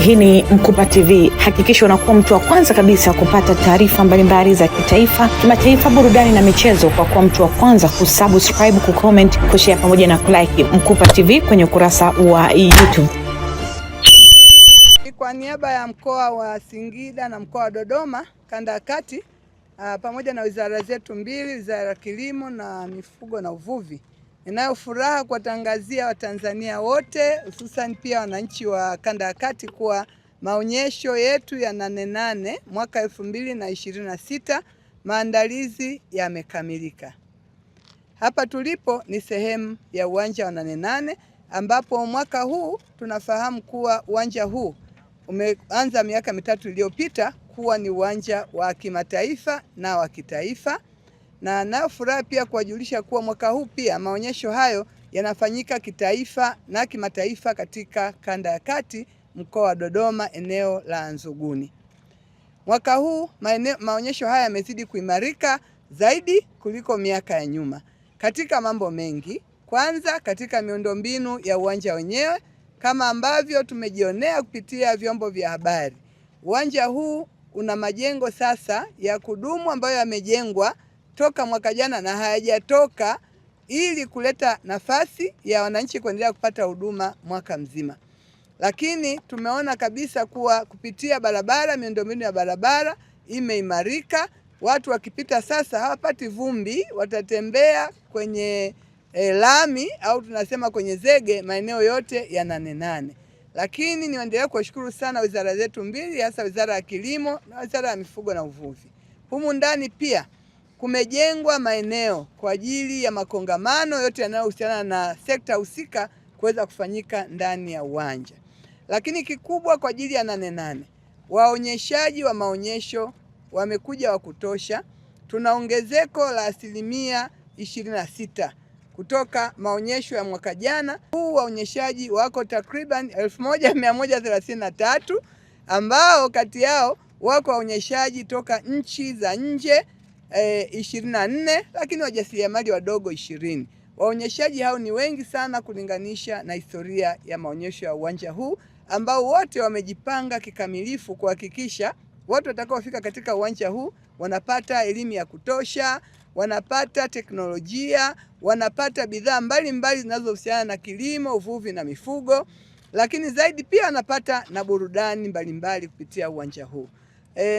Hii ni Mkupa TV. Hakikisha unakuwa mtu wa kwanza kabisa kupata taarifa mbalimbali za kitaifa, kimataifa, burudani na michezo kwa kuwa mtu wa kwanza kusubscribe, kucomment, kushare pamoja na kulike Mkupa TV kwenye ukurasa wa YouTube. Kwa niaba ya mkoa wa Singida na mkoa wa Dodoma kanda ya kati, pamoja na wizara zetu mbili, wizara ya kilimo na mifugo na uvuvi, ninayo furaha kuwatangazia Watanzania wote hususan pia wananchi wa kanda ya kati kuwa maonyesho yetu ya Nane Nane mwaka 2026 maandalizi yamekamilika. Hapa tulipo ni sehemu ya uwanja wa Nane Nane ambapo mwaka huu tunafahamu kuwa uwanja huu umeanza miaka 3 iliyopita kuwa ni uwanja wa kimataifa na wa kitaifa, na nayo furaha pia kuwajulisha kuwa mwaka huu pia maonyesho hayo yanafanyika kitaifa na kimataifa katika kanda ya kati, mkoa wa Dodoma, eneo la Nzuguni. Mwaka huu maonyesho haya yamezidi kuimarika zaidi kuliko miaka ya nyuma katika mambo mengi. Kwanza, katika miundombinu ya uwanja wenyewe, kama ambavyo tumejionea kupitia vyombo vya habari, uwanja huu una majengo sasa ya kudumu ambayo yamejengwa toka mwaka jana na hayajatoka, ili kuleta nafasi ya wananchi kuendelea kupata huduma mwaka mzima. Lakini tumeona kabisa kuwa kupitia barabara, miundombinu ya barabara imeimarika. Watu wakipita sasa hawapati vumbi, watatembea kwenye lami au tunasema kwenye zege maeneo yote ya Nane Nane. Lakini niendelea kuwashukuru sana wizara zetu mbili, hasa wizara ya kilimo na wizara ya mifugo na uvuvi. Humu ndani pia kumejengwa maeneo kwa ajili ya makongamano yote yanayohusiana na sekta husika kuweza kufanyika ndani ya uwanja. Lakini kikubwa kwa ajili ya Nane Nane, waonyeshaji wa maonyesho wamekuja wa kutosha. Tuna ongezeko la 26% kutoka maonyesho ya mwaka jana. Huu waonyeshaji wako takriban 1133 ambao kati yao wako waonyeshaji toka nchi za nje 24, lakini wajasiriamali wadogo 20. Waonyeshaji hao ni wengi sana kulinganisha na historia ya maonyesho ya uwanja huu, ambao wote wamejipanga kikamilifu kuhakikisha watu watakaofika katika uwanja huu wanapata elimu ya kutosha, wanapata teknolojia, wanapata bidhaa mbalimbali zinazohusiana na kilimo, uvuvi na mifugo, lakini zaidi pia wanapata na burudani mbalimbali kupitia uwanja huu.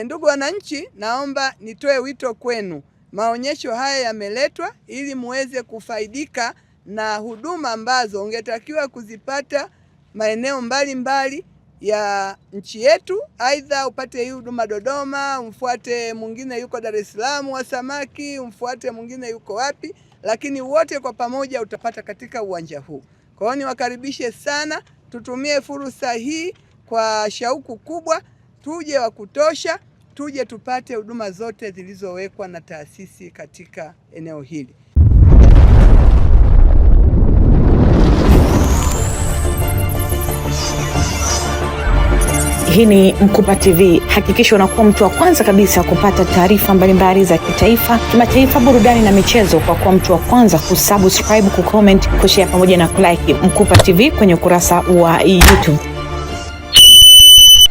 Ndugu wananchi, naomba nitoe wito kwenu. Maonyesho haya yameletwa ili muweze kufaidika na huduma ambazo ungetakiwa kuzipata maeneo mbalimbali ya nchi yetu. Aidha upate hii huduma Dodoma, umfuate mwingine yuko Dar es Salaam wa samaki, umfuate mwingine yuko wapi, lakini wote kwa pamoja utapata katika uwanja huu. Kwa hiyo niwakaribishe sana, tutumie fursa hii kwa shauku kubwa, tuje wa kutosha, tuje tupate huduma zote zilizowekwa na taasisi katika eneo hili. Hii ni Mkupa TV. Hakikisha unakuwa mtu wa kwanza kabisa kupata taarifa mbalimbali za kitaifa, kimataifa, burudani na michezo kwa kuwa mtu wa kwanza kusubscribe, kucomment, kushare pamoja na kulike Mkupa TV kwenye ukurasa wa YouTube.